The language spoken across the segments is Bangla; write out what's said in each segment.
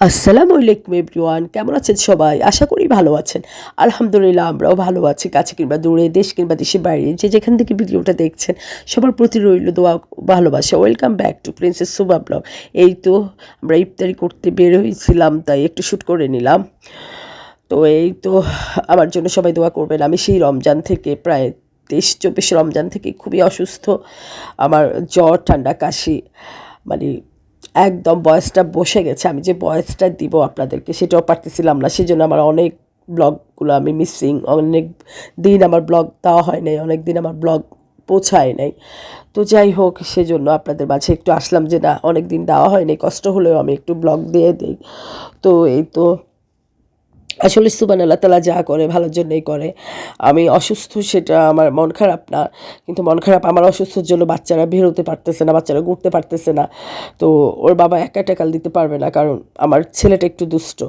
আসসালামু আলাইকুম এভরিওয়ান, কেমন আছেন সবাই? আশা করি ভালো আছেন। আলহামদুলিল্লাহ আমরাও ভালো আছি। কাছে কিংবা দূরে, দেশ কিংবা দেশের বাইরে যে যেখান থেকে ভিডিওটা দেখছেন সবার প্রতি রইল দোয়া, ভালোবাসা। Welcome back to princess Suba blog. এই তো আমরা ইফতারি করতে বের হয়েছিলাম, তাই একটু শ্যুট করে নিলাম। তো এই তো আমার জন্য সবাই দোয়া করবেন। আমি সেই রমজান থেকে প্রায় 23-24 রমজান থেকে খুবই অসুস্থ। আমার জ্বর, ঠান্ডা, কাশি, মানে একদম ভয়েসটা বসে গেছে। আমি যে ভয়েসটা দিব আপনাদেরকে সেটাও পারতেছিলাম না। সেজন্য আমার অনেক ব্লগগুলো আমি মিসিং। অনেক দিন আমার ব্লগ দেওয়া হয় নাই, অনেক দিন আমার ব্লগ পৌঁছায় নাই। তো যাই হোক, সেজন্য আপনাদের মাঝে একটু আসলাম যে না, অনেক দিন দেওয়া হয় নাই, কষ্ট হলেও আমি একটু ব্লগ দিয়ে দিই। তো এই তো আসলে সুবহান আল্লাহ তাআলা যা করে ভালোর জন্যই করে। আমি অসুস্থ সেটা আমার মন খারাপ না, কিন্তু মন খারাপ আমার অসুস্থর জন্য বাচ্চারা বের হতে পারতেছে না, বাচ্চারা ঘুরতে পারতেছে না। তো ওর বাবা একা টেকাল দিতে পারবে না, কারণ আমার ছেলেটা একটু দুষ্ট।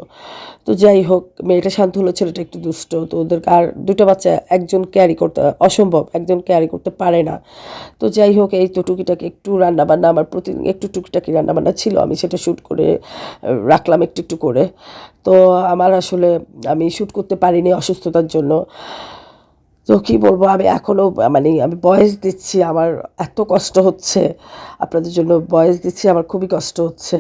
তো যাই হোক, মেয়েটা শান্ত হলো, ছেলেটা একটু দুষ্ট। তো ওদেরকে আর দুটো বাচ্চা একজন ক্যারি করতে অসম্ভব, একজন ক্যারি করতে পারে না। তো যাই হোক, এই তো টুকিটাকি একটু রান্নাবান্না, আমার প্রতিদিন একটু টুকিটাকি রান্নাবান্না ছিল, আমি সেটা শ্যুট করে রাখলাম একটু একটু করে। তো আমার আসলে আমি শ্যুট করতে পারিনি অসুস্থতার জন্য। তো কী বলবো, আমি এখনও মানে আমি ভয়েস দিচ্ছি, আমার এত কষ্ট হচ্ছে। আপনাদের জন্য ভয়েস দিচ্ছি, আমার খুবই কষ্ট হচ্ছে।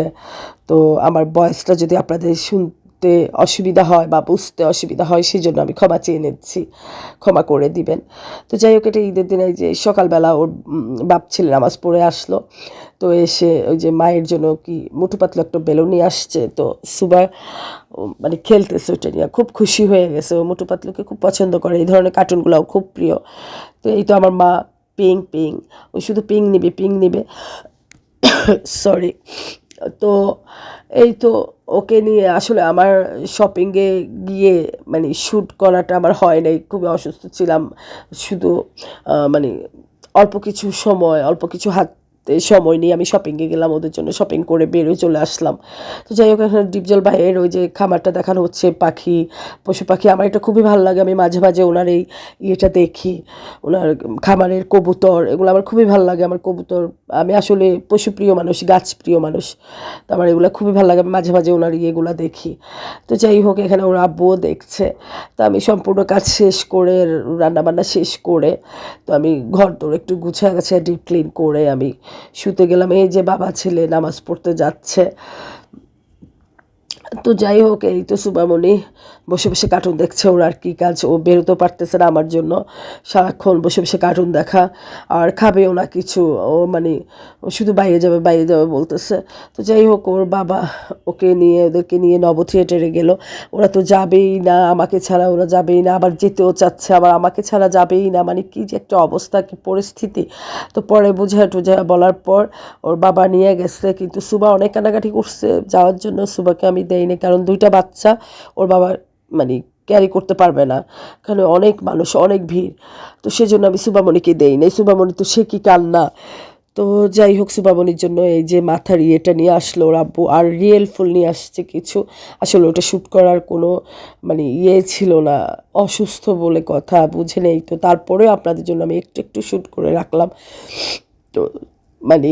তো আমার ভয়েসটা যদি আপনাদের শুনতে অসুবিধা হয় বা বুঝতে অসুবিধা হয়, সেজন্য আমি ক্ষমা চেয়ে নিচ্ছি, ক্ষমা করে দিবেন। তো যাই হোক, এটা ঈদের দিনে যে সকালবেলা ওর বাপ ছেলে নামাজ পড়ে আসলো। তো এসে ওই যে মায়ের জন্য কি মোটু পাতলু একটা বেলুন নিয়ে আসছে। তো সুবা মানে খেলতেছে ওটা নিয়ে, খুব খুশি হয়ে গেছে। ও মোটু পাতলুকে খুব পছন্দ করে, এই ধরনের কার্টুনগুলোও খুব প্রিয়। তো এই তো আমার মা পিং পিং, ও শুধু পিং নিবে পিং নিবে, সরি। তো এই তো ওকে নিয়ে আসলে আমার শপিংয়ে গিয়ে মানে শ্যুট করাটা আমার হয় নাই, খুবই অসুস্থ ছিলাম। শুধু মানে অল্প কিছু সময়, অল্প কিছু হাতে সময় নিয়ে আমি শপিংয়ে গেলাম, ওদের জন্য শপিং করে বেরোয় চলে আসলাম। তো যাই হোক, এখন ডিপজল ভাইয়ের ওই যে খামারটা দেখানো হচ্ছে, পাখি, পশু পাখি, আমার এটা খুবই ভালো লাগে। আমি মাঝে মাঝে ওনার এই ইয়েটা দেখি, ওনার খামারের কবুতর, এগুলো আমার খুবই ভালো লাগে। আমার কবুতর, আমি আসলে পশুপ্রিয় মানুষ, গাছপ্রিয় মানুষ, তো আমার এগুলো খুবই ভালো লাগে। আমি মাঝে মাঝে ওনার ইয়েগুলো দেখি। তো যাই হোক, এখানে ওর আব্বুও দেখছে। তো আমি সম্পূর্ণ কাজ শেষ করে, রান্নাবান্না শেষ করে, তো আমি ঘর দোর একটু গুছিয়ে গেছে, ডিপ ক্লিন করে আমি শুতে গেলাম। এই যে বাবা ছেলে নামাজ পড়তে যাচ্ছে। তো যাই হোক, এই তো সুবামণি বসে বসে কার্টুন দেখছে। ওর আর কী কাজ, ও বেরোতেও পারতেছে না আমার জন্য, সারাক্ষণ বসে বসে কার্টুন দেখা। আর খাবেও না কিছু, ও মানে ও শুধু বাইরে যাবে বাইরে যাবে বলতেছে। তো যাই হোক, ওর বাবা ওকে নিয়ে, ওদেরকে নিয়ে নব থিয়েটারে গেল। ওরা তো যাবেই না আমাকে ছাড়া, ওরা যাবেই না, আবার যেতেও চাচ্ছে, আবার আমাকে ছাড়া যাবেই না। মানে কী যে একটা অবস্থা, কী পরিস্থিতি। তো পরে বুঝা টুঝা বলার পর ওর বাবা নিয়ে গেছে, কিন্তু সুবা অনেক কান্নাকাটি করছে যাওয়ার জন্য। সুবাকে আমি দেইনি, কারণ দুইটা বাচ্চা ওর বাবা মানে ক্যারি করতে পারবে না, কারণ অনেক মানুষ, অনেক ভিড়। তো সেজন্য আমি সুবামণিকে দেই নাই। সুবামণি তো সে কি কান্না। তো যাই হোক, সুবামণির জন্য এই যে মাথার ইয়েটা নিয়ে আসলো ওর আব্বু, আর রিয়েল ফুল নিয়ে আসছে কিছু। আসলে ওটা শ্যুট করার কোনো মানে ইয়ে ছিল না, অসুস্থ বলে কথা, বুঝে নেই। তো তারপরেও আপনাদের জন্য আমি একটু একটু শ্যুট করে রাখলাম। তো মানে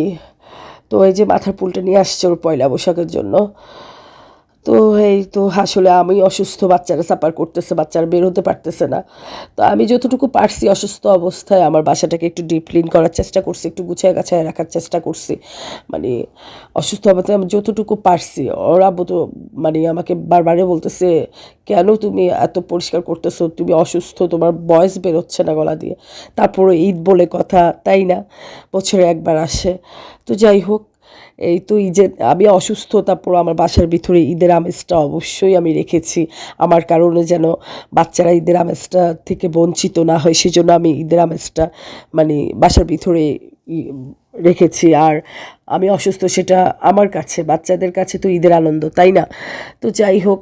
তো এই যে মাথার ফুলটা নিয়ে আসছে ওর পয়লা বৈশাখের জন্য। তো এই তো আসলে আমি অসুস্থ, বাচ্চারা সাফার করতেছে, বাচ্চারা বের হতে পারতেছে না। তো আমি যতটুকু পারছি অসুস্থ অবস্থায় আমার বাসাটাকে একটু ডিপ ক্লিন করার চেষ্টা করছি, একটু গুছায় গাছায় রাখার চেষ্টা করছি। মানে অসুস্থ অবস্থায় আমি যতটুকু পারছি। ওর আব্বু তো মানে আমাকে বারবারই বলতেছে, কেন তুমি এত পরিষ্কার করতেছো, তুমি অসুস্থ, তোমার ভয়েস বেরোচ্ছে না গলা দিয়ে। তারপরে ঈদ বলে কথা, তাই না, বছরে একবার আসে। তো যাই হোক, এই তো ঈদের আমি অসুস্থ, তারপর আমার বাসার ভিতরে ঈদের আমেজটা অবশ্যই আমি রেখেছি। আমার কারণে যেন বাচ্চারা ঈদের আমেজটা থেকে বঞ্চিত না হয়, সেজন্য আমি ঈদের আমেজটা মানে বাসার ভিতরে রেখেছি। আর আমি অসুস্থ সেটা আমার কাছে, বাচ্চাদের কাছে তো ঈদের আনন্দ, তাই না। তো যাই হোক,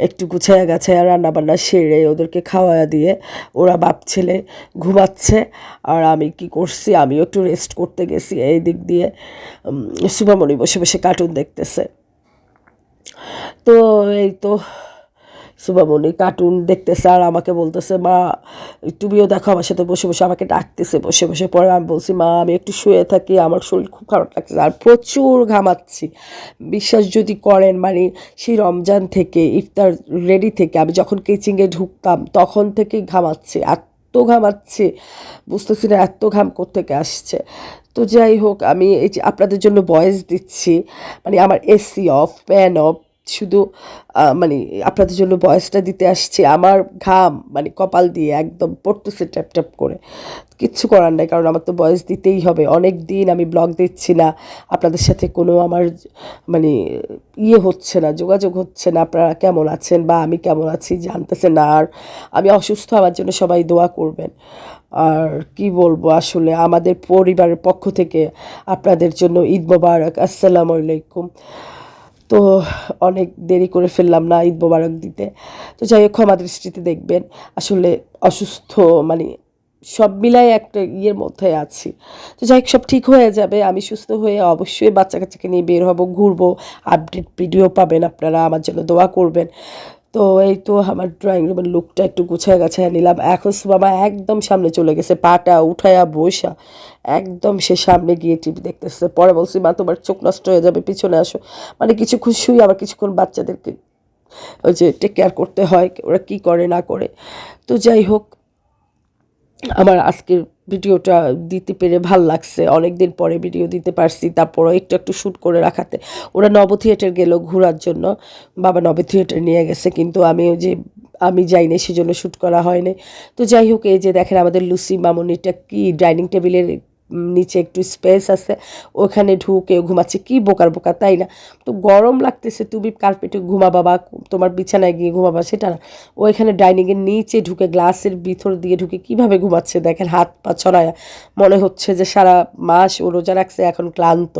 একটু গুছায়া গাছায়া রান্নাবান্না সেরে ওদেরকে খাওয়া দিয়ে ওরা বাপ ছেলে ঘুমাচ্ছে। আর আমি কি করছি, আমিও একটু রেস্ট করতে গেছি। এই দিক দিয়ে শুভামণি বসে বসে কার্টুন দেখতেছে। তো এই তো সুবামনি কার্টুন দেখতেছে আর আমাকে বলতেছে, মা তুমিও দেখো আমার সাথে বসে বসে, আমাকে ডাকতেছে বসে বসে। পরে আমি বলছি, মা আমি একটু শুয়ে থাকি, আমার শরীর খুব খারাপ লাগছে আর প্রচুর ঘামাচ্ছি। বিশ্বাস যদি করেন, মানে সেই রমজান থেকে ইফতার রেডি থেকে আমি যখন কিচেনে ঢুকতাম তখন থেকেই ঘামাচ্ছি, এত ঘামাচ্ছি বুঝতেছি না এত ঘাম কোত্থেকে আসছে। তো যাই হোক, আমি এই যে আপনাদের জন্য ভয়েস দিচ্ছি, মানে আমার এসি অফ, ফ্যান অফ, শুধু মানে আপনাদের জন্য ভয়েসটা দিতে আসছি। আমার ঘাম মানে কপাল দিয়ে একদম পড়তেছে ট্যাপ ট্যাপ করে, কিচ্ছু করার নাই, কারণ আমার তো ভয়েস দিতেই হবে। অনেক দিন আমি ব্লগ দিচ্ছি না, আপনাদের সাথে কোনো আমার মানে হচ্ছে না, যোগাযোগ হচ্ছে না, আপনারা কেমন আছেন বা আমি কেমন আছি জানতেছেন না। আর আমি অসুস্থ, আমার জন্য সবাই দোয়া করবেন। আর কি বলবো, আসলে আমাদের পরিবারের পক্ষ থেকে আপনাদের জন্য ঈদ মোবারক, আসসালামু আলাইকুম। তো অনেক দেরি করে ফেললাম না ঈদ মোবারক দিতে। তো যাই হোক, ক্ষমা দৃষ্টিতে দেখবেন। আসলে অসুস্থ, মানে সব মিলাই একটা মধ্যে আছি। তো যাই হোক, সব ঠিক হয়ে যাবে। আমি সুস্থ হয়ে অবশ্যই বাচ্চা কাচ্চাকে নিয়ে বের হব, ঘুরবো। আপডেট ভিডিও পাবেন আপনারা, আমার জন্য দোয়া করবেন। তো এই তো আমার ড্রয়িং রুমের লুকটা একটু গুছায় গাছায় নিলাম। এখন বাবা একদম সামনে চলে গেছে, পাটা উঠায়া বসা একদম সে সামনে গিয়ে টিভি দেখতেছে। পরে বলছি, মা তোমার চোখ নষ্ট হয়ে যাবে, পিছনে আসো। মানে কিছুক্ষণ শুই, আবার কিছুক্ষণ বাচ্চাদেরকে ওই যে টেক কেয়ার করতে হয়, ওরা কী করে না করে। তো যাই হোক, আমার আজকের ভিডিওটা দিতে পেরে ভাল লাগছে। অনেক দিন পরে ভিডিও দিতে পারছি, তারপরও একটু একটু শ্যুট করে রাখাতে। ওরা নব থিয়েটার গেল ঘোরার জন্য, বাবা নব থিয়েটার নিয়ে গেছে, কিন্তু আমি ওই যে আমি যাইনি, সেজন্য শ্যুট করা হয়নি। তো যাই হোক, এই যে দেখেন আমাদের লুসি মামুনিটা কি ডাইনিং টেবিলের নিচে একটু স্পেস আছে, ওখানে ঢুকে ঘুমাচ্ছে। কি বোকার বোকা, তাই না? তো গরম লাগতেছে, তুমি কার্পেটে ঘুমাবা বা তোমার বিছানায় গিয়ে ঘুমাবা সেটা না, ওইখানে ডাইনিংয়ের নিচে ঢুকে গ্লাসের ভিতর দিয়ে ঢুকে কিভাবে ঘুমাচ্ছে দেখেন, হাত পা ছড়ায়া। মনে হচ্ছে যে সারা মাস ও রোজা রাখছে, এখন ক্লান্ত।